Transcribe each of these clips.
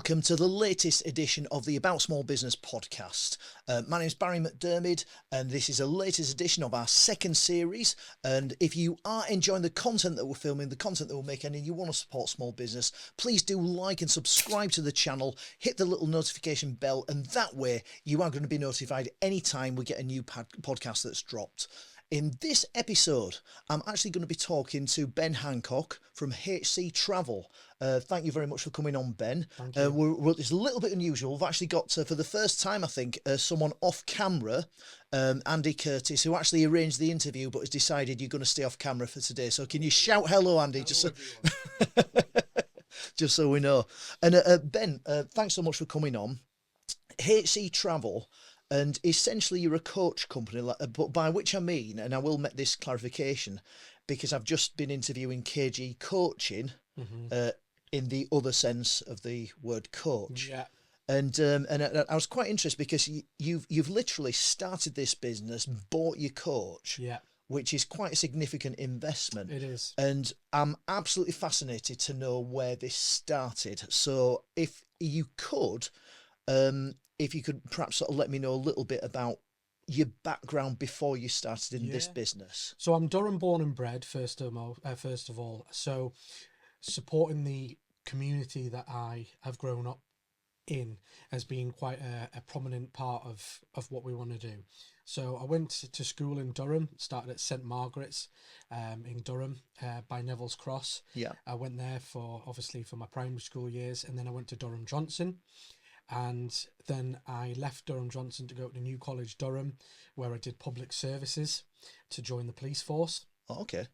welcome to the latest edition of the About Small Business podcast. My name is Barry McDermid, and this is the latest edition of our second series. And if you are enjoying the content that we're filming, the content that we're making, and you want to support small business, please do like and subscribe to the channel, hit the little notification bell, and that way you are going to be notified anytime we get a new podcast that's dropped. In this episode, I'm actually going to be talking to Ben Hancock from HC Travel. Thank you very much for coming on, Ben. Thank you. It's a little bit unusual. We've actually got, for the first time, I think, someone off camera, Andy Curtis, who actually arranged the interview but has decided you're going to stay off camera for today. So can you shout hello, Andy? Hello, Just so we know. And Ben, thanks so much for coming on. HC Travel. And essentially, you're a coach company, but by which I mean, and I will make this clarification, because I've just been interviewing KG Coaching, in the other sense of the word coach. Yeah. And I was quite interested because you've literally started this business, bought your coach, Yeah. which is quite a significant investment. It is. And I'm absolutely fascinated to know where this started. So if you could. If you could perhaps sort of let me know a little bit about your background before you started in this business. So I'm Durham born and bred, first of all. So supporting the community that I have grown up in has been quite a prominent part of what we want to do. So I went to school in Durham, started at St Margaret's in Durham by Neville's Cross. Yeah. I went there for my primary school years, and then I went to Durham Johnson. And then I left Durham Johnson to go to New College Durham, where I did public services to join the police force. Oh, okay.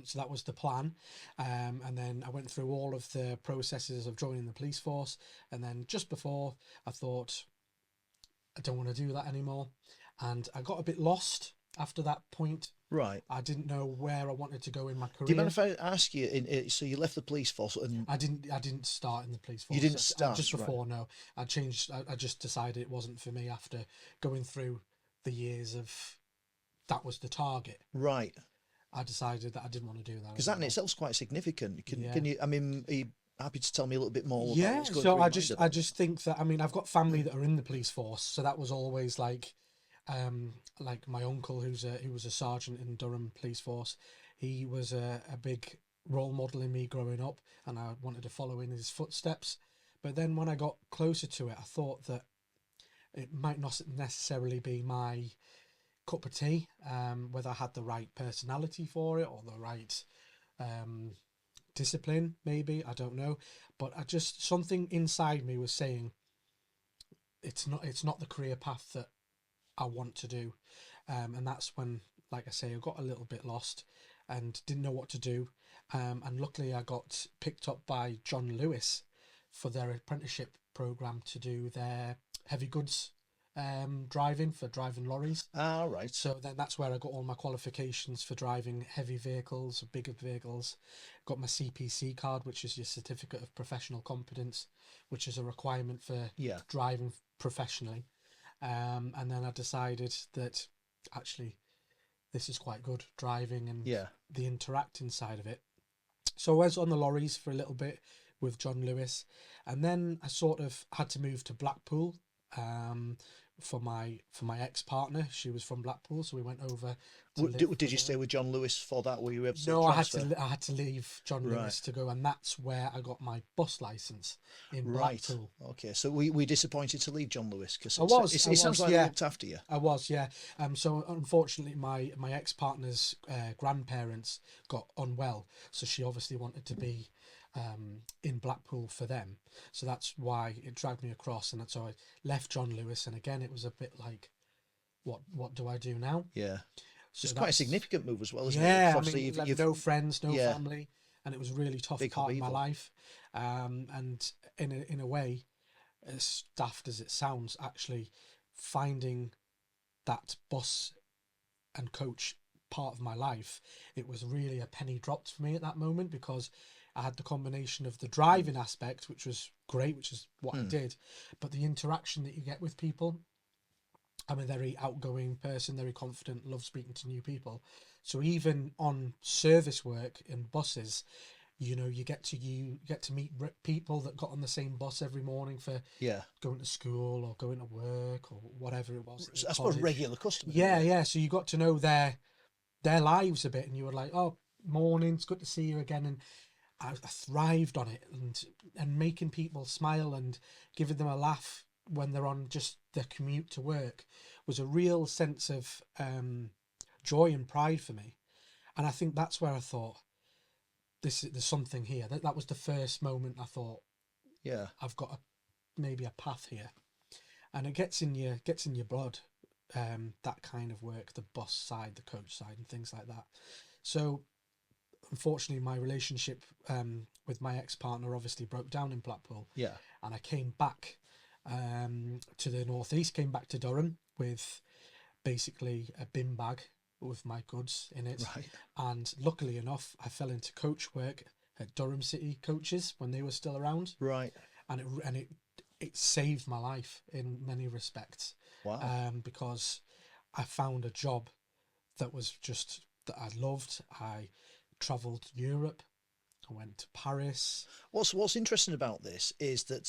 So that was the plan. And then I went through all of the processes of joining the police force. And then just before, I thought, I don't want to do that anymore. And I got a bit lost after that point. Right. I didn't know where I wanted to go in my career. Do you mind if I ask you? So you left the police force, and I didn't start in the police force. You didn't start just before. Right. No, I changed. I just decided it wasn't for me after going through the years of that was the target. Right. I decided that I didn't want to do that Because that in itself is quite significant. Can you? I mean, are you happy to tell me a little bit more? Yeah. About what's going So through I your just mind about just think that I've got family that are in the police force, so that was always like my uncle who was a sergeant in Durham Police Force. He was a big role model in me growing up, and I wanted to follow in his footsteps. But then when I got closer to it, I thought that it might not necessarily be my cup of tea, whether I had the right personality for it or the right discipline, maybe, I don't know. But something inside me was saying it's not the career path that I want to do. And that's when, like I say, I got a little bit lost and didn't know what to do. And luckily I got picked up by John Lewis for their apprenticeship program to do their heavy goods driving lorries. Ah, right. So then that's where I got all my qualifications for driving heavy vehicles, bigger vehicles. Got my CPC card, which is your certificate of professional competence, which is a requirement for driving professionally. And then I decided that actually this is quite good, driving and the interacting side of it. So I was on the lorries for a little bit with John Lewis, and then I sort of had to move to Blackpool for my ex-partner. She was from Blackpool, so we went over to Did you stay with John Lewis for that? Were you able to No, transfer? I had to leave John Lewis to go, and that's where I got my bus license in Blackpool. Okay, so we disappointed to leave John Lewis because it sounds like he looked after you. I was, yeah. So unfortunately, my ex-partner's grandparents got unwell, so she obviously wanted to be in Blackpool for them. So that's why it dragged me across, and so I left John Lewis. And again, it was a bit like, what do I do now? Yeah. So it's quite a significant move as well, isn't it? Yeah, I mean, you've no friends, no family, and it was a really tough part of my life. And in a way, as daft as it sounds, actually finding that bus and coach part of my life, it was really a penny dropped for me at that moment, because I had the combination of the driving aspect, which was great, which is what I did, but the interaction that you get with people. I'm a very outgoing person, very confident, love speaking to new people. So even on service work in buses, you get to meet people that got on the same bus every morning for going to school or going to work or whatever it was. I suppose regular customers. Yeah. So you got to know their lives a bit, and you were like, oh, morning, it's good to see you again. And I thrived on it, and making people smile and giving them a laugh when they're on just their commute to work was a real sense of joy and pride for me. And I think that's where I thought, there's something here. That was the first moment I thought, I've got maybe a path here. And it gets in your blood, that kind of work, the bus side, the coach side, and things like that. So unfortunately, my relationship with my ex-partner obviously broke down in Blackpool. Yeah. And I came back to the northeast, came back to Durham with basically a bin bag with my goods in it. Right. And luckily enough, I fell into coach work at Durham City Coaches when they were still around. Right. And it saved my life in many respects. Wow. Because I found a job that I loved. I travelled Europe. I went to Paris. What's interesting about this is that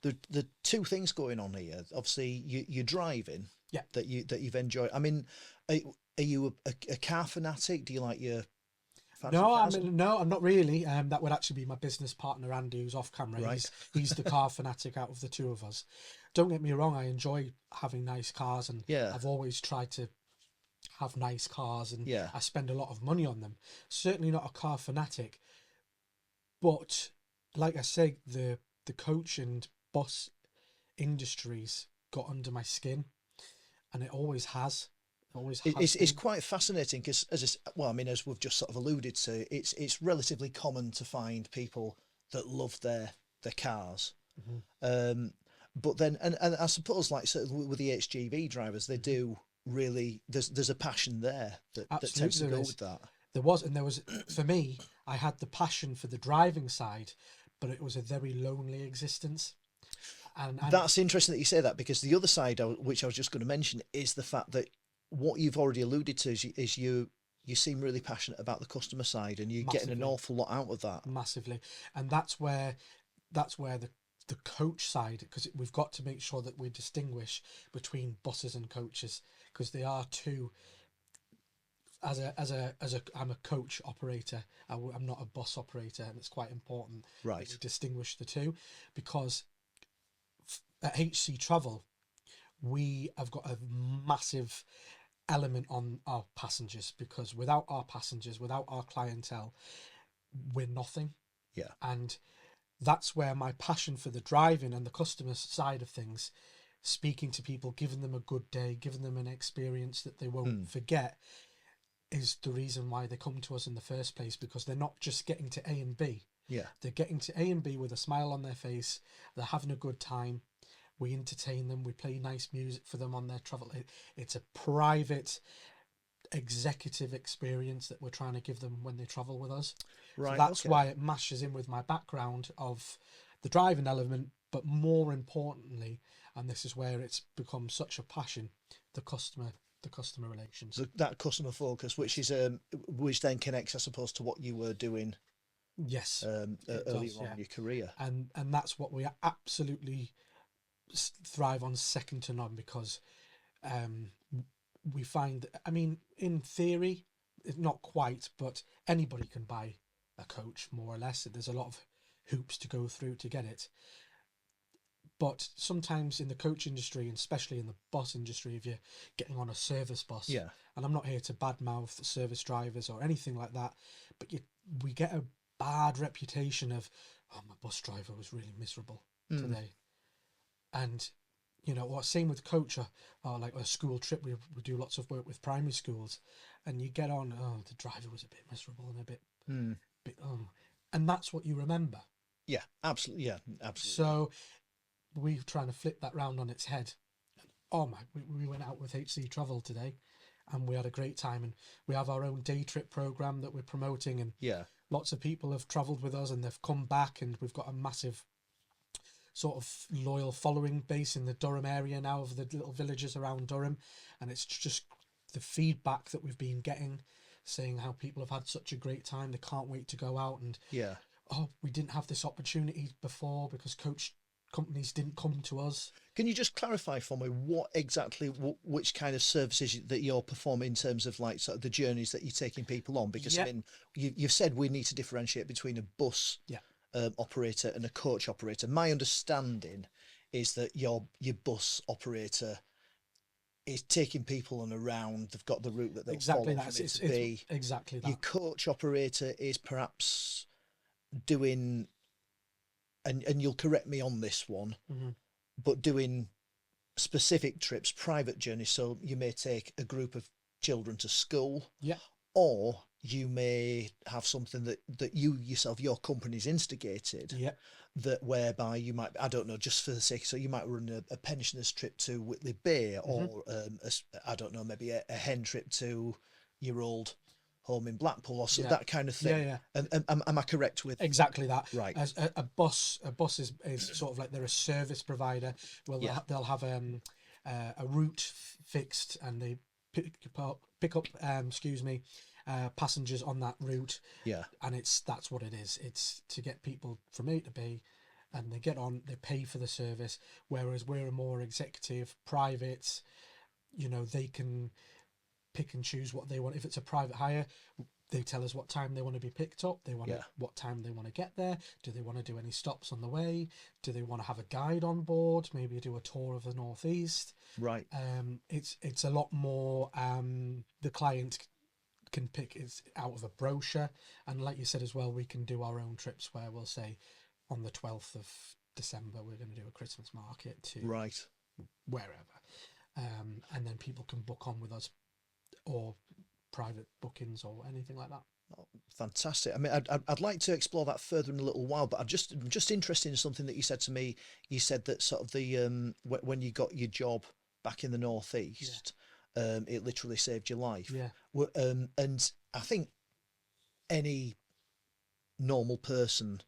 the two things going on here. Obviously, you're driving. Yeah. That you've enjoyed. I mean, are you a car fanatic? Do you like your No, I'm not really. That would actually be my business partner Andy, who's off camera. Right. He's the car fanatic out of the two of us. Don't get me wrong, I enjoy having nice cars, and I've always tried to have nice cars, and I spend a lot of money on them. Certainly not a car fanatic, but like I say, the coach and bus industries got under my skin, and it always has. It's quite fascinating because, as we've just sort of alluded to, it's relatively common to find people that love their cars. Mm-hmm. But then, and I suppose, like with the HGV drivers, they do really. There's a passion there that tends to go with that. There was for me. I had the passion for the driving side, but it was a very lonely existence. And that's interesting that you say that, because the other side, which I was just going to mention, is the fact that what you've already alluded to is you seem really passionate about the customer side, and you're getting an awful lot out of that. Massively. And that's where the coach side, because we've got to make sure that we distinguish between buses and coaches, because they are two. I'm a coach operator. I'm not a bus operator, and it's quite important that we distinguish the two, because at HC Travel, we have got a massive element on our passengers, because without our passengers, without our clientele, we're nothing. Yeah. And that's where my passion for the driving and the customer side of things, speaking to people, giving them a good day, giving them an experience that they won't forget, is the reason why they come to us in the first place, because they're not just getting to A and B. Yeah. They're getting to A and B with a smile on their face. They're having a good time. We entertain them. We play nice music for them on their travel. It's a private, executive experience that we're trying to give them when they travel with us. Right. So that's why it mashes in with my background of the driving element, but more importantly, and this is where it's become such a passion, the customer relations. So that customer focus, which then connects, I suppose, to what you were doing. Yes. Earlier on in your career. And that's what we absolutely thrive on, second to none, because we find, I mean, in theory, not quite, but anybody can buy a coach, more or less. There's a lot of hoops to go through to get it. But sometimes in the coach industry, and especially in the bus industry, if you're getting on a service bus, and I'm not here to badmouth service drivers or anything like that, but we get a bad reputation of, oh, my bus driver was really miserable today. And, same with coach, or like a school trip, we do lots of work with primary schools, and you get on, oh, the driver was a bit miserable and a bit, and that's what you remember. Yeah, absolutely. Yeah, absolutely. So we're trying to flip that round on its head. We went out with HC Travel today, and we had a great time, and we have our own day trip program that we're promoting, and lots of people have travelled with us and they've come back, and we've got a massive sort of loyal following base in the Durham area now, of the little villages around Durham, and it's just the feedback that we've been getting saying how people have had such a great time, they can't wait to go out, and yeah. oh, we didn't have this opportunity before because coach companies didn't come to us. Can you just clarify for me what exactly, which kind of services that you're performing in terms of like sort of the journeys that you're taking people on? Because I mean, you've said we need to differentiate between a bus operator and a coach operator. My understanding is that your bus operator is taking people on around. They've got the route that they'll follow from A to B. Exactly that. Your coach operator is perhaps doing, and you'll correct me on this one, but doing specific trips, private journeys. So you may take a group of children to school, or you may have something that you yourself, your company's instigated, that whereby you might, I don't know, just for the sake, so you might run a pensioners trip to Whitley Bay, or I don't know, maybe a hen trip to your old home in Blackpool, or so, that kind of thing. And am I correct with exactly that? Right. As a bus is sort of like they're a service provider. Well, they'll have a route fixed, and they pick up passengers on that route. And that's what it is. It's to get people from A to B, and they get on, they pay for the service. Whereas we're a more executive, private, they can pick and choose what they want. If it's a private hire, they tell us what time they want to be picked up. They want what time they want to get there. Do they want to do any stops on the way? Do they want to have a guide on board? Maybe do a tour of the Northeast. Right. It's a lot more. The client can pick it out of a brochure, and like you said as well, we can do our own trips where we'll say on the 12th of December we're going to do a Christmas market to wherever, and then people can book on with us, or private bookings or anything like that. Oh, fantastic. I mean, I'd like to explore that further in a little while, but I'm just interested in something that you said to me. You said that sort of the when you got your job back in the Northeast, it literally saved your life. And I think any normal person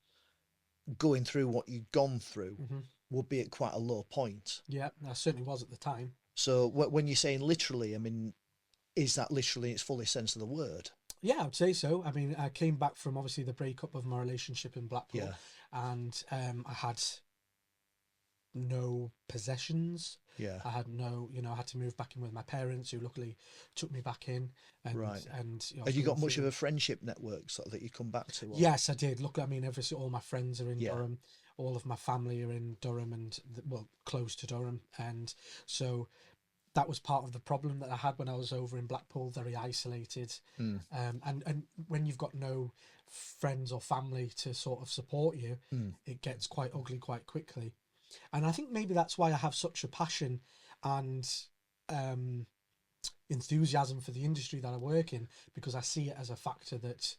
going through what you'd gone through would be at quite a low point. Yeah, I certainly was at the time. So when you're saying literally, I mean, is that literally in its fullest sense of the word? Yeah, I'd say so. I mean, I came back from obviously the breakup of my relationship in Blackpool, and I had no possessions. I had no, I had to move back in with my parents, who luckily took me back in. And, and have you got much of a friendship network sort of that you come back to? Or? Yes, I did. Look, I mean, all my friends are in Durham. All of my family are in Durham, and close to Durham, and so that was part of the problem that I had when I was over in Blackpool, very isolated. And when you've got no friends or family to sort of support you, it gets quite ugly quite quickly. And I think maybe that's why I have such a passion and enthusiasm for the industry that I work in, because I see it as a factor that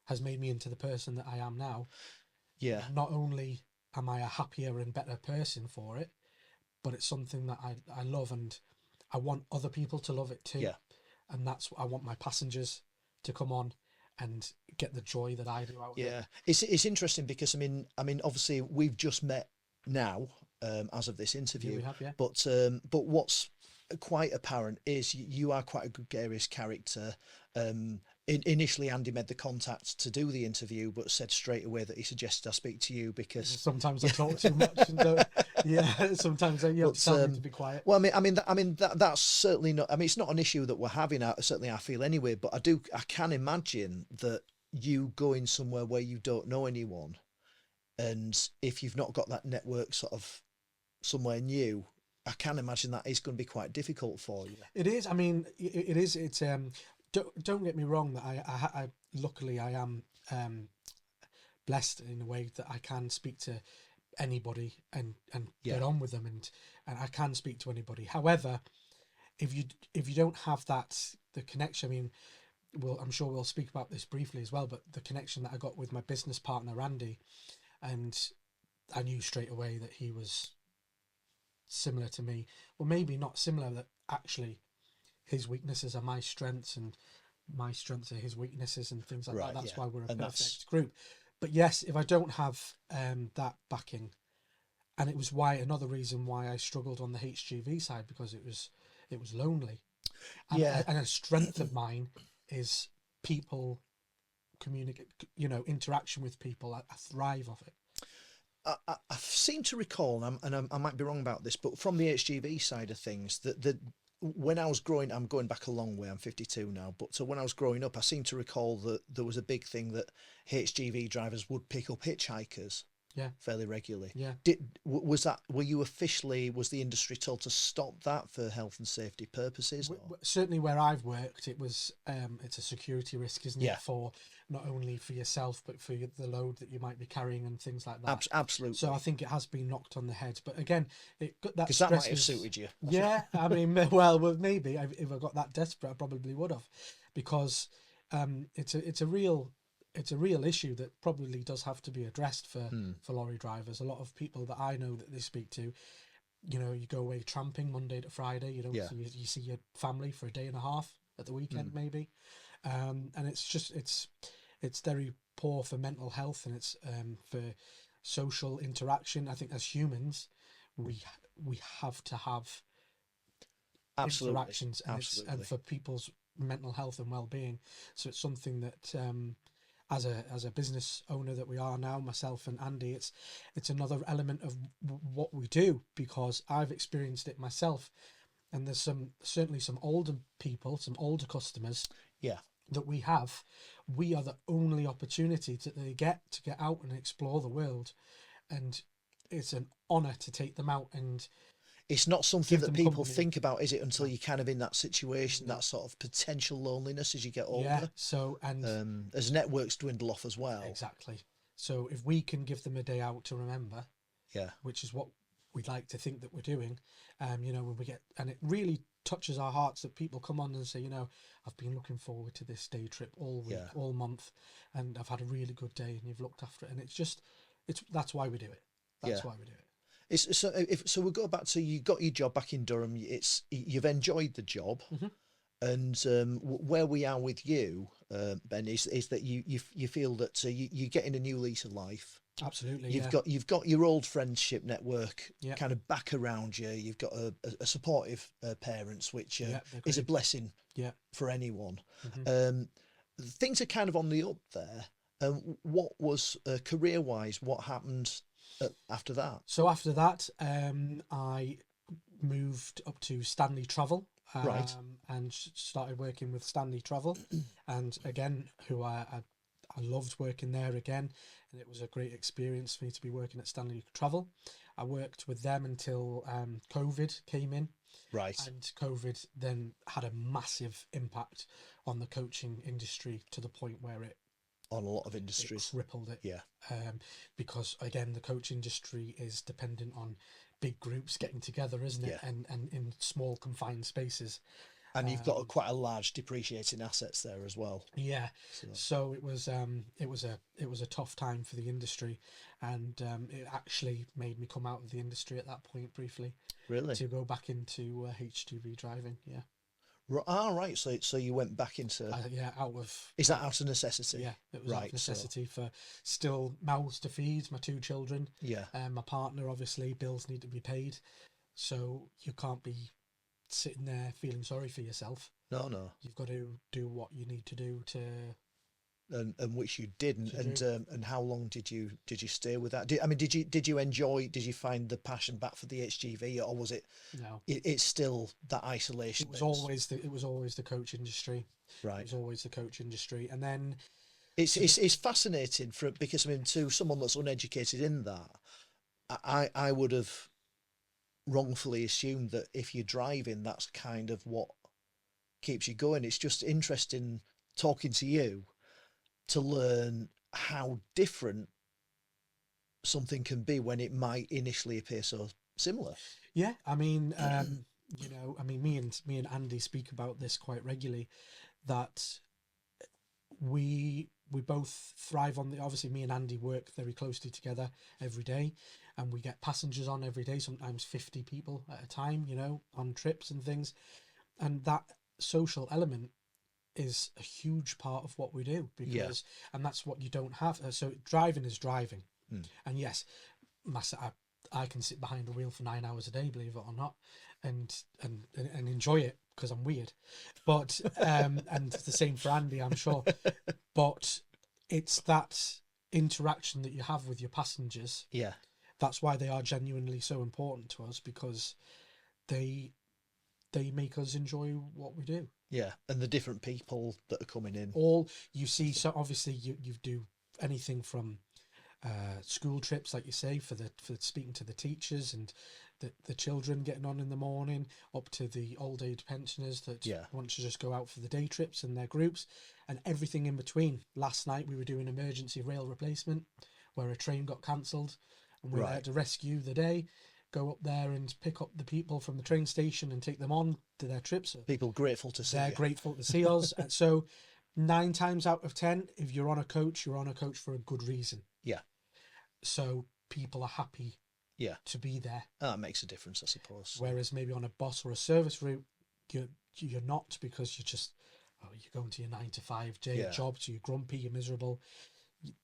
has made me into the person that I am now. Not only am I a happier and better person for it, but it's something that I love, and I want other people to love it too. And that's what I want my passengers to come on and get the joy that I do out of it. It's interesting because I mean obviously we've just met now as of this interview. We have, but what's quite apparent is you are quite a gregarious character. Initially Andy made the contact to do the interview, but said straight away that he suggested I speak to you because sometimes I talk too much and sometimes you have to tell me to be quiet. Well, that's certainly not, it's not an issue that we're having, certainly I feel anyway, but I can imagine that you going somewhere where you don't know anyone, and if you've not got that network sort of somewhere new, I can imagine that is going to be quite difficult for you. It is. I mean, it is. It's don't get me wrong, that I luckily I am blessed in a way that I can speak to anybody and get on with them, and I can speak to anybody. However, if you don't have the connection, I mean, I'm sure we'll speak about this briefly as well, but the connection that I got with my business partner Randy, and I knew straight away that he was similar to me. Well, maybe not similar, that actually his weaknesses are my strengths and my strengths are his weaknesses and things like that. That's why we're a perfect group. But yes, if I don't have that backing, and it was another reason why I struggled on the HGV side, because it was lonely. And a strength of mine is people communicate, interaction with people. I thrive off it. I seem to recall, and I might be wrong about this, but from the HGV side of things, that when I was growing, I'm going back a long way, I'm 52 now, but so when I was growing up, I seem to recall that there was a big thing that HGV drivers would pick up hitchhikers fairly regularly. Yeah. Was the industry told to stop that for health and safety purposes? Certainly where I've worked, it's a security risk, isn't it, for not only for yourself but for the load that you might be carrying and things like that. Absolutely. So I think it has been knocked on the head, but again, because that might have suited you. Yeah, I mean, well, maybe if I got that desperate, I probably would have, because it's a real issue that probably does have to be addressed for lorry drivers. A lot of people that I know that they speak to, you go away tramping Monday to Friday, you see your family for a day and a half at the weekend maybe, and it's very poor for mental health, and it's for social interaction. I think as humans, we have to have interactions, and for people's mental health and well-being. So it's something that as a business owner that we are now, myself and Andy, it's another element of what we do, because I've experienced it myself, and there's certainly some older people, some older customers that we are the only opportunity that they get to get out and explore the world, and it's an honor to take them out. And it's not something that people think about, is it, until you're kind of in that situation, that sort of potential loneliness as you get older. Yeah, so, and as networks dwindle off as well. Exactly. So if we can give them a day out to remember, which is what we'd like to think that we're doing, when we get, and it really touches our hearts that people come on and say, I've been looking forward to this day trip all week, all month, and I've had a really good day, and you've looked after it, and that's why we do it. That's why we do it. So we'll go back to, you got your job back in Durham. You've enjoyed the job, and where we are with you, Ben, is that you feel that you're getting a new lease of life. Absolutely, you've got your old friendship network kind of back around you. You've got a supportive parents, which is a blessing for anyone. Things are kind of on the up there. What was career-wise? What happened after that? So after that, I moved up to Stanley Travel, and started working with Stanley Travel, and again, who I loved working there again, and it was a great experience for me to be working at Stanley Travel. I worked with them until COVID came in, and COVID then had a massive impact on the coaching industry, to the point where it on a lot of industries crippled it, because again, the coach industry is dependent on big groups getting together, isn't it, and in small confined spaces, and you've got quite a large depreciating assets there as well. So it was a tough time for the industry, and it actually made me come out of the industry at that point briefly, to go back into HGV driving. Right. So you went back into Is that out of necessity? Yeah, it was out of necessity, for still mouths to feed, my 2 children. My partner, obviously, bills need to be paid, so you can't be sitting there feeling sorry for yourself. No. You've got to do what you need to do to. And which you didn't. And how long did you stay with that? Did you enjoy? Did you find the passion back for the HGV, or was it? No. It's still that isolation. It was always the coach industry. Right. It was always the coach industry, and then it's fascinating because to someone that's uneducated in that, I would have wrongfully assumed that if you're driving, that's kind of what keeps you going. It's just interesting talking to you to learn how different something can be when it might initially appear so similar. Yeah, me and Andy speak about this quite regularly, that we both thrive on obviously me and Andy work very closely together every day, and we get passengers on every day, sometimes 50 people at a time, on trips and things, and that social element is a huge part of what we do, because and that's what you don't have. So driving is driving, and yes, I can sit behind a wheel for 9 hours a day, believe it or not, and enjoy it because I'm weird. But and the same for Andy, I'm sure. But it's that interaction that you have with your passengers. Yeah. That's why they are genuinely so important to us, because they make us enjoy what we do. Yeah, and the different people that are coming in. All you see, so obviously you do anything from school trips, like you say, for speaking to the teachers and the children getting on in the morning, up to the old age pensioners that want to just go out for the day trips and their groups, and everything in between. Last night we were doing emergency rail replacement, where a train got cancelled, and we had to rescue the day, go up there and pick up the people from the train station and take them on to their trips. People grateful to see They're grateful to see us. And so 9 times out of 10, if you're on a coach, you're on a coach for a good reason. Yeah. So people are happy to be there. That makes a difference, I suppose. Whereas maybe on a bus or a service route, you're not, because you're going to your 9 to 5 day job, so you're grumpy, you're miserable.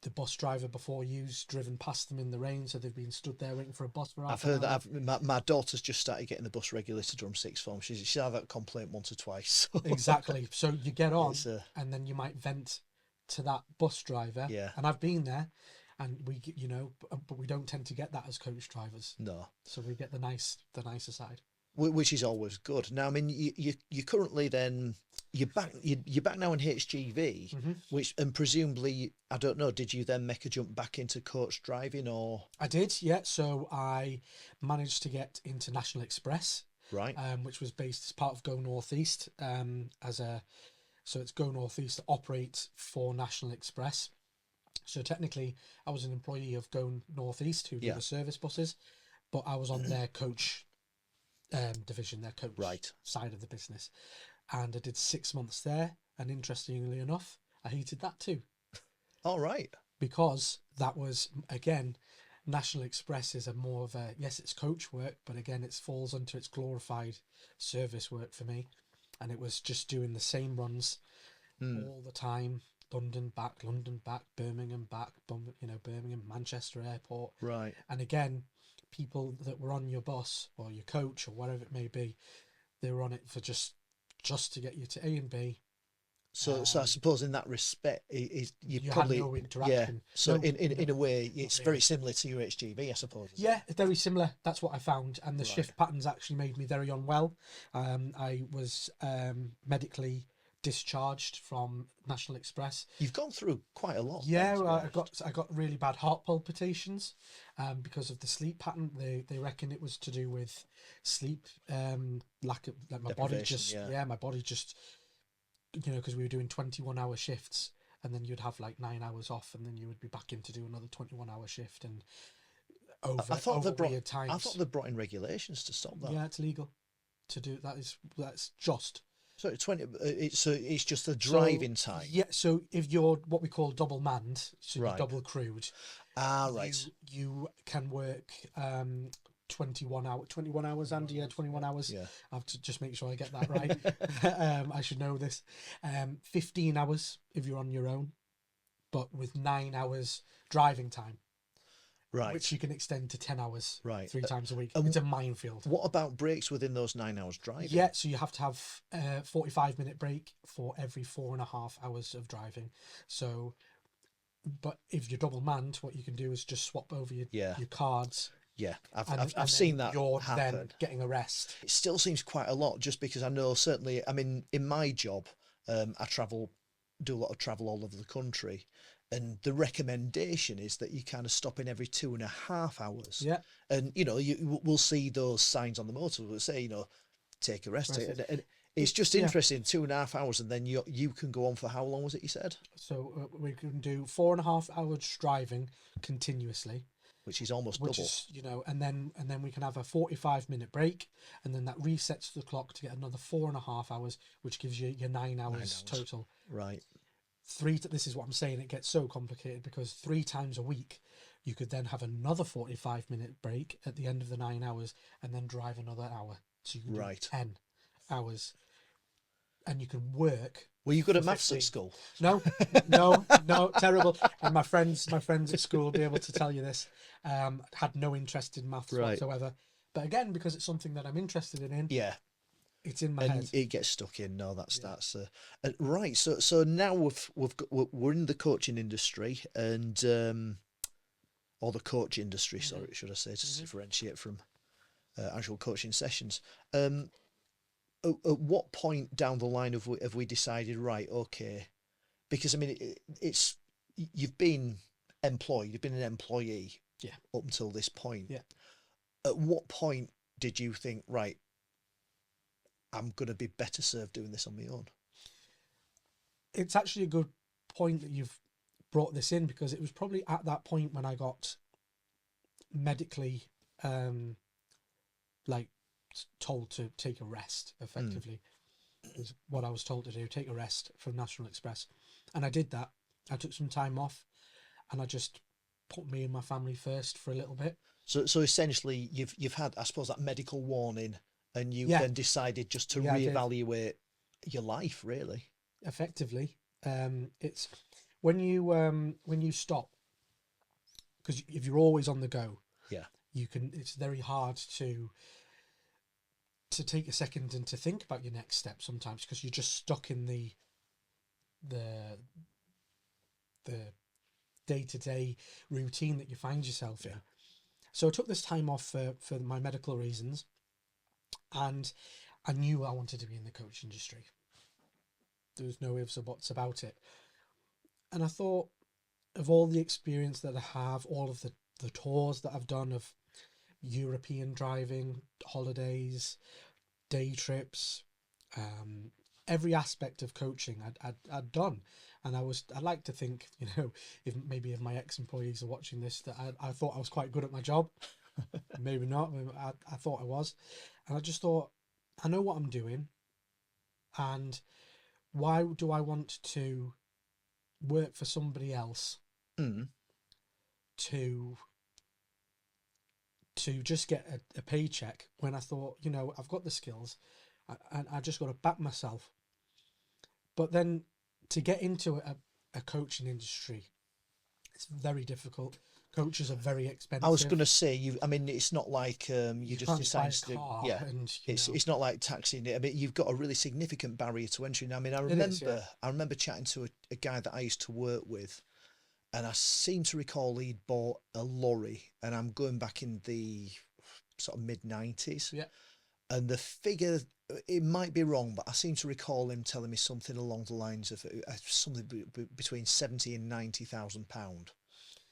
The bus driver before you's driven past them in the rain, so they've been stood there waiting for a bus for I've heard that. My daughter's just started getting the bus regularly to drum sixth form. She's had that complaint once or twice. So. Exactly. So you get on, and then you might vent to that bus driver. Yeah. And I've been there, and we, but we don't tend to get that as coach drivers. No. So we get the nicer side. Which is always good. Now, I mean, you currently then you're back now in HGV, which, and presumably, I don't know, did you then make a jump back into coach driving, or? I did, yeah. So I managed to get into National Express, right? Which was based as part of Go North East. So it's Go North East that operates for National Express. So technically, I was an employee of Go North East, who do the service buses, but I was on their coach division, their coach side of the business, and I did 6 months there. And interestingly enough, I hated that too. All right, because that was, again, National Express is a more of a, yes, it's coach work, but again, it falls under its glorified service work for me, and it was just doing the same runs all the time. London back, Birmingham back, Birmingham, Manchester Airport. Right. And again, people that were on your bus or your coach or whatever it may be, they were on it for just to get you to A and B. So I suppose in that respect, you probably had no interaction. Yeah. So in a way, it's very similar to your HGV, I suppose. Yeah, very similar. That's what I found, and the shift patterns actually made me very unwell. I was medically discharged from National Express. You've gone through quite a lot. Yeah, I got really bad heart palpitations because of the sleep pattern. They reckon it was to do with sleep, lack of, like, my body just my body just, because we were doing 21-hour shifts, and then you'd have like 9 hours off, and then you would be back in to do another 21-hour shift, and I thought they brought in regulations to stop that. Yeah, it's legal to do that. That's just. So it's just a driving time. Yeah. So if you're what we call double manned, so you're double crewed. Right. You can work 21 hours, Andy. Yeah, 21 hours. Yeah. I have to just make sure I get that right. I should know this. 15 hours if you're on your own, but with 9 hours driving time. Right. Which you can extend to 10 hours, 3 times a week. It's a minefield. What about breaks within those 9 hours driving? Yeah, so you have to have a 45-minute break for every 4.5 hours of driving. So, but if you're double manned, what you can do is just swap over your cards. Yeah, I've seen that you're happen. Then getting a rest. It still seems quite a lot, just because I know certainly, I mean, in my job, I do a lot of travel all over the country. And the recommendation is that you kind of stop in every 2.5 hours. Yeah. And, we'll see those signs on the motor that say, take a rest. And it's just interesting, 2.5 hours, and then you can go on for how long was it you said? So we can do 4.5 hours driving continuously. Which is almost double. And then we can have a 45-minute break, and then that resets the clock to get another 4.5 hours, which gives you your 9 hours total. Right. This is what I'm saying, it gets so complicated, because 3 times a week you could then have another 45-minute break at the end of the 9 hours, and then drive another hour, so you can do 10 hours, and you can work. Were you good at maths at school? No, terrible. And my friends at school will be able to tell you this. Had no interest in maths whatsoever, but again, because it's something that I'm interested in, It's in my and head. it gets stuck in. No, that's right. So now we're in the coaching industry, and or the coach industry, sorry, should I say, to differentiate from actual coaching sessions. At what point down the line have we decided, right, okay? Because I mean, it's you've been employed, you've been an employee, up until this point. Yeah. At what point did you think, right, I'm going to be better served doing this on my own? It's actually a good point that you've brought this in, because it was probably at that point when I got medically like told to take a rest, effectively. Is what I was told to do, take a rest from National Express. And I did that. I took some time off, and I just put me and my family first for a little bit. So essentially you've had, I suppose, that medical warning, and you then decided just to reevaluate your life, really. Effectively. It's when you stop, because if you're always on the go, it's very hard to take a second and to think about your next step sometimes, because you're just stuck in the day-to-day routine that you find yourself in. So I took this time off for my medical reasons, and I knew I wanted to be in the coach industry. There was no ifs or buts about it. And I thought of all the experience that I have, all of the tours that I've done of European driving, holidays, day trips, every aspect of coaching I'd done. And I like to think, if my ex-employees are watching this, that I thought I was quite good at my job. Maybe not. I thought I was. And I just thought, I know what I'm doing. And why do I want to work for somebody else to just get a paycheck, when I thought, I've got the skills, and I just got to back myself. But then to get into a coaching industry, it's very difficult. Coaches are very expensive. I was going to say, it's not like you just decide to. It's not like taxing it. I mean, you've got a really significant barrier to entry. Now, I mean, I remember chatting to a guy that I used to work with, and I seem to recall he'd bought a lorry, and I'm going back in the sort of mid-90s. Yeah. And the figure, it might be wrong, but I seem to recall him telling me something along the lines of something between £70,000 and £90,000,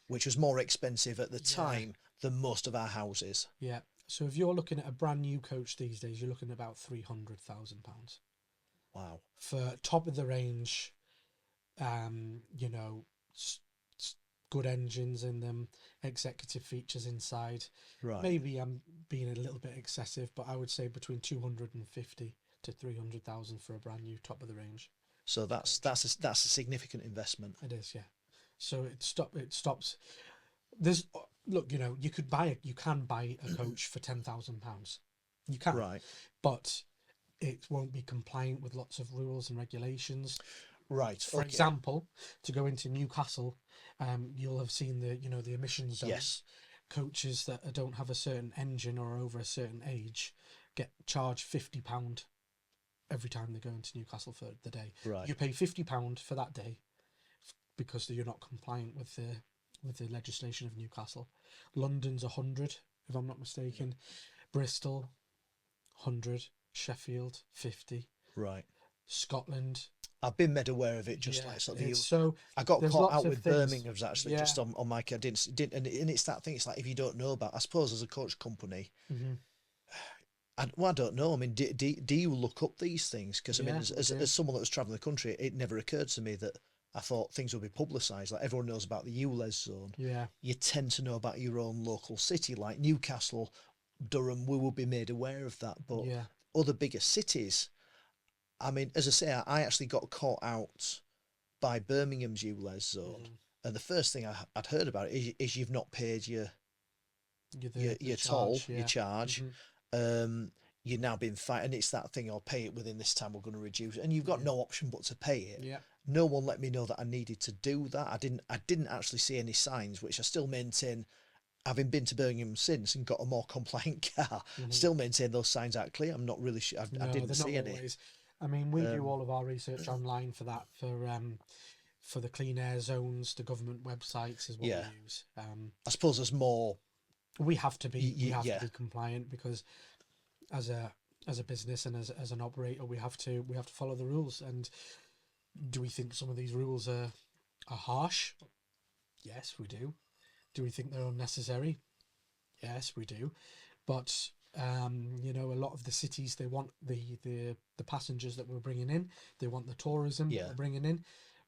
which was more expensive at the time than most of our houses. Yeah. So if you're looking at a brand new coach these days, you're looking at about £300,000. Wow. For top of the range, good engines in them, executive features inside. Right. Maybe I'm being a little bit excessive, but I would say between 250 to 300,000 for a brand new top of the range. So that's a significant investment. It is, yeah. So it stops. There's you can buy a coach for £10,000. You can, right? But it won't be compliant with lots of rules and regulations. Right. For example, to go into Newcastle, you'll have seen the emissions zones. Yes. Coaches that don't have a certain engine or are over a certain age get charged £50 every time they go into Newcastle for the day. Right. You pay £50 for that day because you're not compliant with the legislation of Newcastle. London's 100, if I'm not mistaken. Bristol, 100. Sheffield, 50. Right. Scotland. I've been made aware of it, just like sort of so I got caught out with Birmingham's actually, just on my I didn't and it's that thing. It's like, if you don't know about, I suppose, as a coach company, I don't know. I mean, do you look up these things? Because I mean, as someone that was travelling the country, it never occurred to me that I thought things would be publicised. Like, everyone knows about the ULEZ zone. Yeah, you tend to know about your own local city, like Newcastle, Durham. We will be made aware of that, but other bigger cities. I mean, as I say, I actually got caught out by Birmingham's ULEZ zone, and the first thing I'd heard about it is you've not paid your toll, your charge. You're now being fined, and it's that thing, I'll pay it within this time, we're going to reduce it, and you've got no option but to pay it. Yeah. No one let me know that I needed to do that. I didn't actually see any signs, which I still maintain. having been to Birmingham since and got a more compliant car, still maintain those signs aren't clear. I'm not really sure. I didn't see any. Always. I mean, we do all of our research online for that, for the clean air zones. The government websites is what we use. I suppose there's more. We have to be to be compliant, because as a business and as an operator, we have to follow the rules. And do we think some of these rules are harsh? Yes, we do. Do we think they're unnecessary? Yes, we do. But you know, a lot of the cities, they want the passengers that we're bringing in. They want the tourism that we're bringing in,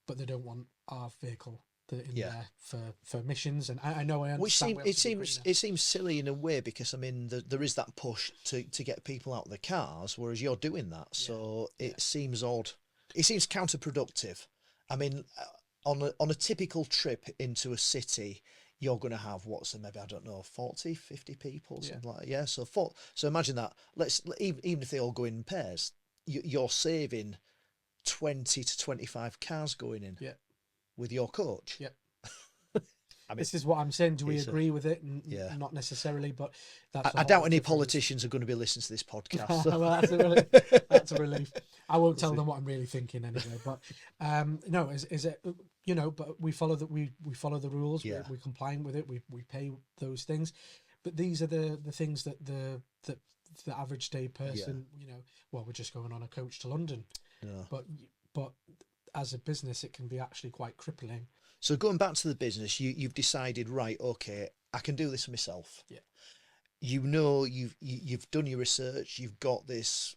but they don't want our vehicle in there for emissions. And I know I understand. Which it seems silly in a way, because I mean there is that push to get people out of the cars, whereas you're doing that. So it seems odd. It seems counterproductive. I mean, on a typical trip into a city, you're going to have maybe, I don't know, 40, 50 people, something like that. Yeah. So imagine that. Even if they all go in pairs, you're saving 20 to 25 cars going in with your coach. Yeah. I mean, this is what I'm saying. Do we agree with it? Not necessarily, but that's. I doubt any politicians are going to be listening to this podcast. So. Well, that's a relief. I won't tell them what I'm really thinking anyway. But no, is it? You know, but we follow we follow the rules. We're complying with it. We pay those things. But these are the things that the average day person, you know, well, we're just going on a coach to London. Yeah. But as a business, it can be actually quite crippling. So going back to the business, you've decided, right, okay, I can do this myself. Yeah. You know, you've done your research. You've got this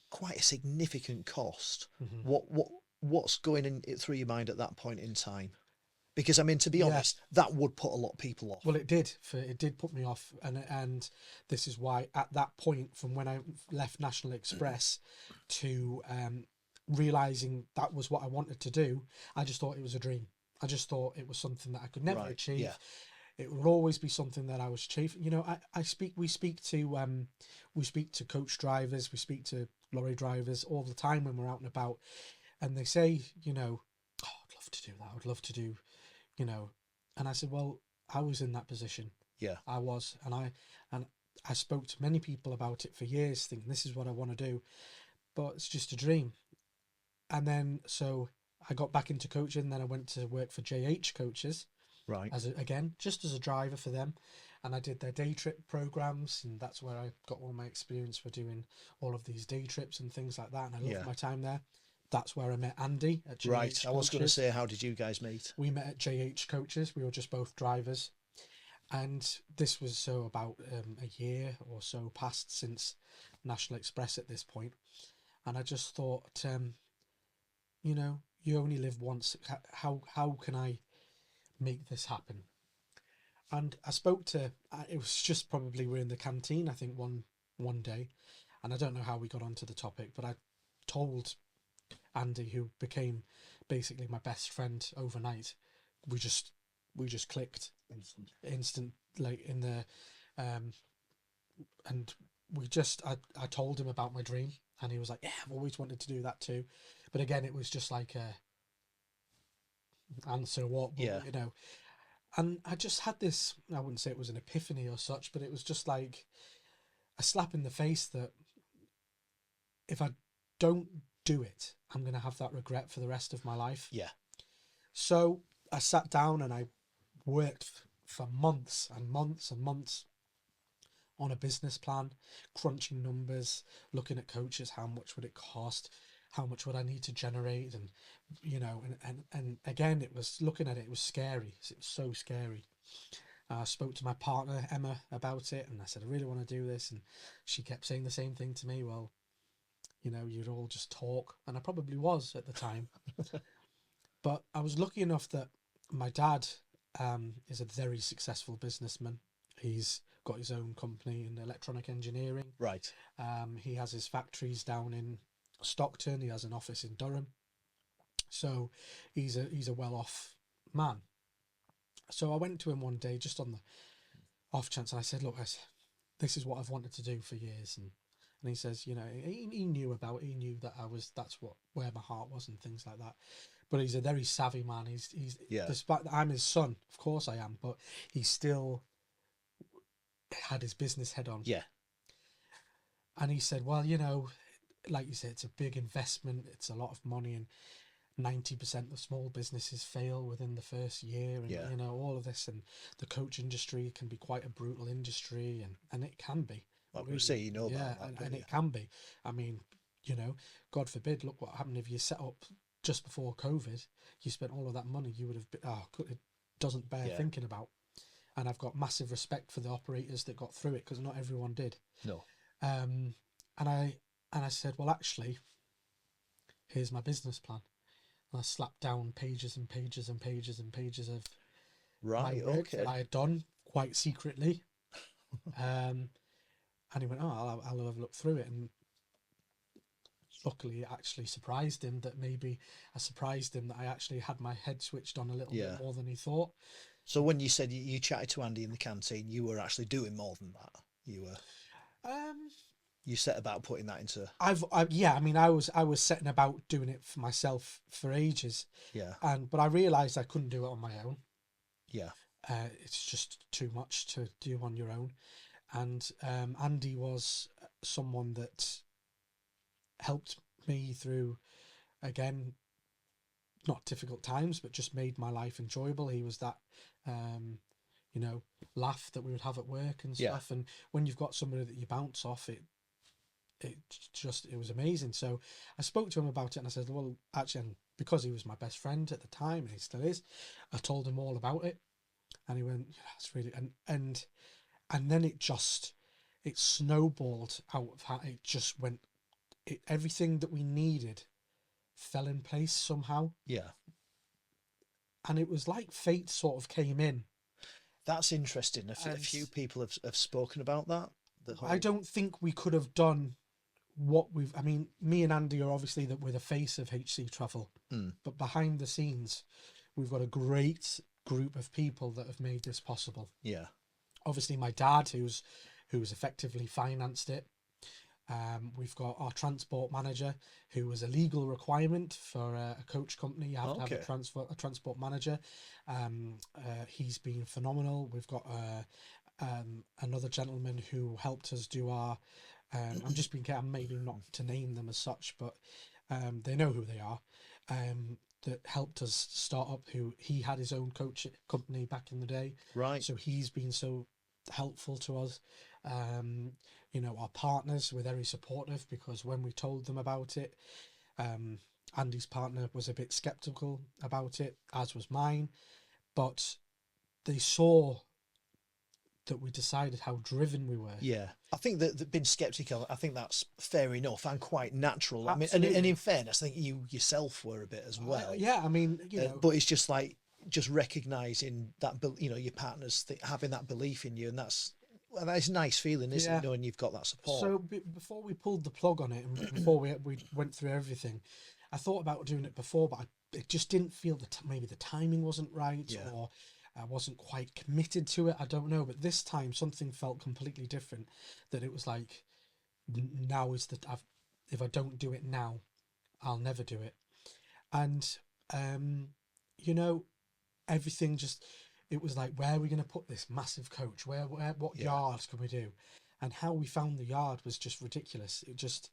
quite a significant cost. What's going in through your mind at that point in time? Because I mean, to be honest, that would put a lot of people off. Well, it did put me off, and this is why at that point, from when I left National Express to realizing that was what I wanted to do, I just thought it was a dream. I just thought it was something that I could never achieve. Yeah. It would always be something that I was chasing. You know, we speak to coach drivers, we speak to lorry drivers all the time when we're out and about, and they say, you know, oh, I'd love to do that. I'd love to do, you know, and I said, well, I was in that position. Yeah, I was, and I spoke to many people about it for years, thinking this is what I want to do, but it's just a dream. And then, so I got back into coaching. Then I went to work for JH Coaches, right? Just as a driver for them, and I did their day trip programs, and that's where I got all my experience for doing all of these day trips and things like that. And I loved my time there. That's where I met Andy at JH Coaches. I was going to say, how did you guys meet? We met at JH Coaches. We were just both drivers, and this was about a year or so past since National Express at this point, and I just thought. You know, you only live once. How can I make this happen? And I spoke to. It was just probably we're in the canteen. I think one day, and I don't know how we got onto the topic, but I told Andy, who became basically my best friend overnight. We just clicked instant like in the and we just I told him about my dream, and he was like, yeah, I've always wanted to do that too. But again, it was just like a answer what, you know. And I just had this, I wouldn't say it was an epiphany or such, but it was just like a slap in the face that if I don't do it, I'm going to have that regret for the rest of my life. Yeah. So I sat down and I worked for months and months and months on a business plan, crunching numbers, looking at coaches, how much would it cost? How much would I need to generate? And, you know, and again, it was looking at it, it was scary. It was so scary. I spoke to my partner, Emma, about it. And I said, I really want to do this. And she kept saying the same thing to me. Well, you know, you'd all just talk. And I probably was at the time. But I was lucky enough that my dad is a very successful businessman. He's got his own company in electronic engineering. Right. He has his factories down in Stockton. He has an office in Durham, so he's a well-off man. So I went to him one day just on the off chance, and I said, look, this is what I've wanted to do for years, and And he says, you know, he knew that where my heart was and things like that. But he's a very savvy man. He's despite that I'm his son, of course I am, but he still had his business head on. Yeah. And he said, well, you know, like you said, it's a big investment. It's a lot of money, and 90% of small businesses fail within the first year, and you know, all of this, and the coach industry can be quite a brutal industry, and it can be. Like we say, you know, yeah, about that, and it can be. I mean, you know, God forbid, look what happened if you set up just before COVID. You spent all of that money, you would have been, it doesn't bear thinking about. And I've got massive respect for the operators that got through it, because not everyone did. No. And I said, well, actually, here's my business plan. And I slapped down pages and pages and pages and pages of my work that I had done quite secretly. And he went, oh, I'll have a look through it. And luckily, it actually surprised him that I actually had my head switched on a little bit more than he thought. So when you said you chatted to Andy in the canteen, you were actually doing more than that. You were. You set about putting that into. I was setting about doing it for myself for ages. Yeah. But I realised I couldn't do it on my own. Yeah. It's just too much to do on your own. And Andy was someone that helped me through, again, not difficult times, but just made my life enjoyable. He was that, you know, laugh that we would have at work and stuff. And when you've got somebody that you bounce off, it was amazing. So I spoke to him about it, and I said, well, actually, and because he was my best friend at the time, and he still is, I told him all about it, and he went, yeah, that's really, and then it snowballed out of how it just went. Everything that we needed fell in place somehow. Yeah. And it was like fate sort of came in. That's interesting. A few people have spoken about that. I don't think we could have done what me and Andy are obviously we're the face of HC Travel, but behind the scenes, we've got a great group of people that have made this possible. Yeah. Obviously my dad, who's effectively financed it. We've got our transport manager, who was a legal requirement for a coach company. You have to have a transport manager. He's been phenomenal. We've got another gentleman who helped us do our. I'm just being careful, maybe not to name them as such, but they know who they are. That helped us start up. He had his own coach company back in the day, right? So he's been so helpful to us. You know, our partners were very supportive, because when we told them about it, Andy's partner was a bit skeptical about it, as was mine, but they saw that we decided how driven we were. Yeah, I think that being skeptical, I think that's fair enough and quite natural. Absolutely. I mean, and in fairness, I think you yourself were a bit as well. Yeah, I mean, you know, but it's just like recognising that, you know, your partners having that belief in you, and that's a nice feeling, isn't it, knowing you've got that support. So before we pulled the plug on it, and before we went through everything, I thought about doing it before, but it just didn't feel maybe the timing wasn't right, or I wasn't quite committed to it. I don't know, but this time something felt completely different. That it was like, now is if I don't do it now, I'll never do it. And you know, everything just. It was like, where are we going to put this massive coach? What yards can we do? And how we found the yard was just ridiculous. It just,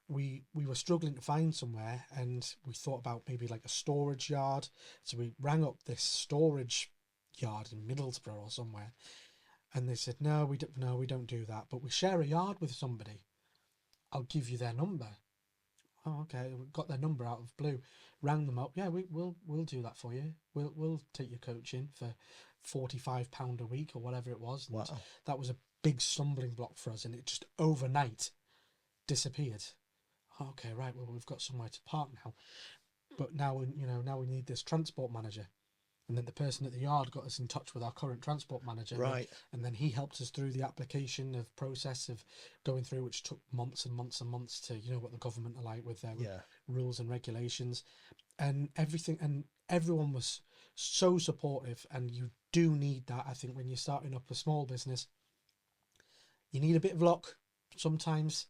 we were struggling to find somewhere, and we thought about maybe like a storage yard. So we rang up this storage yard in Middlesbrough or somewhere, and they said, no, we don't do that, but we share a yard with somebody. I'll give you their number. Oh, okay. We got their number out of blue, rang them up. Yeah, we'll do that for you. We'll take your coach in for £45 a week or whatever it was. And that was a big stumbling block for us, and it just overnight disappeared. Oh, okay, right. Well, we've got somewhere to park now, but now we need this transport manager. And then the person at the yard got us in touch with our current transport manager. Right. And then he helped us through the application of process of going through, which took months and months and months to, you know, what the government are like with their rules and regulations and everything. And everyone was so supportive. And you do need that, I think, when you're starting up a small business. You need a bit of luck sometimes.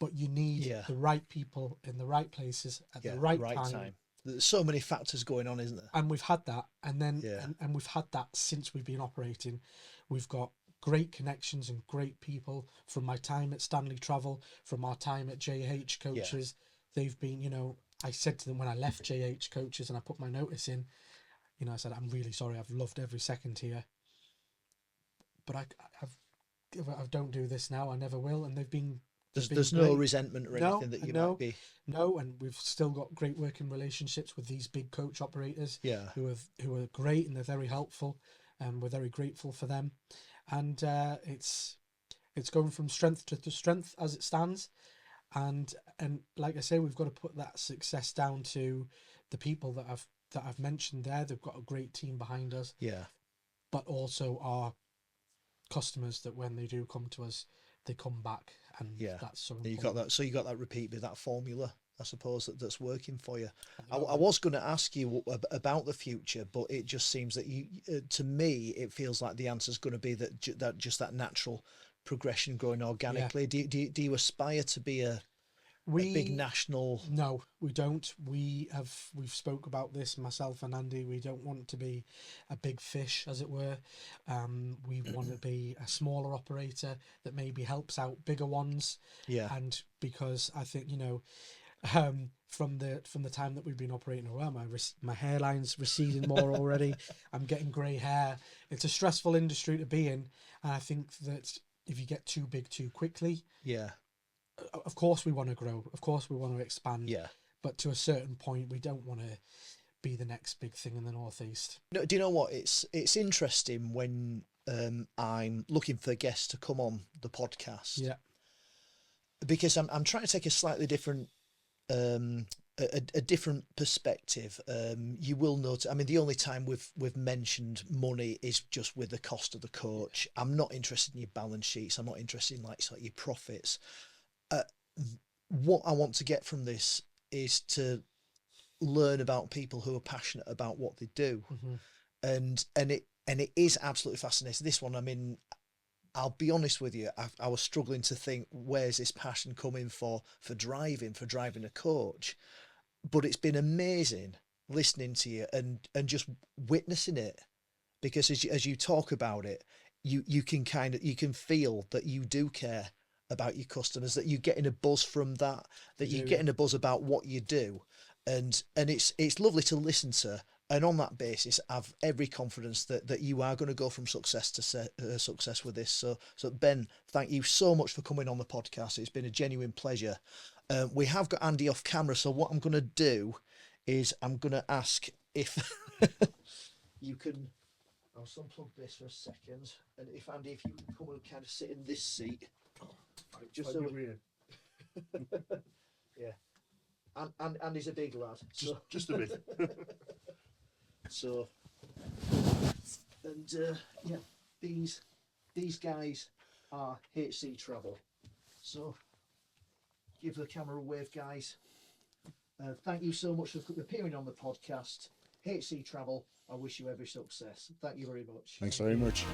but you need the right people in the right places at the right time. There's so many factors going on, isn't there? And we've had that, and then and we've had that since we've been operating. We've got great connections and great people from my time at Stanley Travel, from our time at JH Coaches. They've been, you know, I said to them when I left JH Coaches and I put my notice in, you know, I said, I'm really sorry, I've loved every second here, but I don't do this now, I never will. And they've been there's no resentment or anything that you might be. No, and we've still got great working relationships with these big coach operators who are great, and they're very helpful, and we're very grateful for them. And it's going from strength to strength as it stands. And like I say, we've got to put that success down to the people that I've mentioned there. They've got a great team behind us. Yeah. But also our customers, that when they do come to us, they come back, and that's so important. You got that repeat with that formula, I suppose, that's working for you. I was going to ask you about the future, but it just seems that you, to me, it feels like the answer is going to be that natural progression, growing organically. Do you aspire to be a big national? No, we don't. We've spoke about this, myself and Andy. We don't want to be a big fish, as it were. We want to be a smaller operator that maybe helps out bigger ones. Yeah. And because I think, you know, from the time that we've been operating, my hairline's receding more already. I'm getting grey hair. It's a stressful industry to be in, and I think that if you get too big too quickly, of course we want to grow, of course we want to expand, but to a certain point we don't want to be the next big thing in the Northeast. No, do you know what? It's interesting when I'm looking for guests to come on the podcast. Yeah. Because I'm trying to take a slightly different a different perspective. You will notice, I mean, the only time we've mentioned money is just with the cost of the coach. I'm not interested in your balance sheets. I'm not interested in like your profits. What I want to get from this is to learn about people who are passionate about what they do. And it is absolutely fascinating. This one, I mean, I'll be honest with you, I was struggling to think, where's this passion coming for driving a coach? But it's been amazing listening to you and just witnessing it, because as you talk about it, you can feel that you do care about your customers, that you're getting a buzz from that you're getting a buzz about what you do, and it's lovely to listen to. And on that basis, I have every confidence that you are going to go from success to success with this. So Ben, thank you so much for coming on the podcast. It's been a genuine pleasure. We have got Andy off camera, so what I'm going to do is I'm going to ask if you can. I'll unplug this for a second, and if Andy, if you can come and kind of sit in this seat, just so weird. Yeah, and Andy's a big lad. Just a bit. So, and yeah, these guys are HC Travel. So, give the camera a wave, guys. Thank you so much for appearing on the podcast. HC Travel, I wish you every success. Thank you very much. Thanks very much.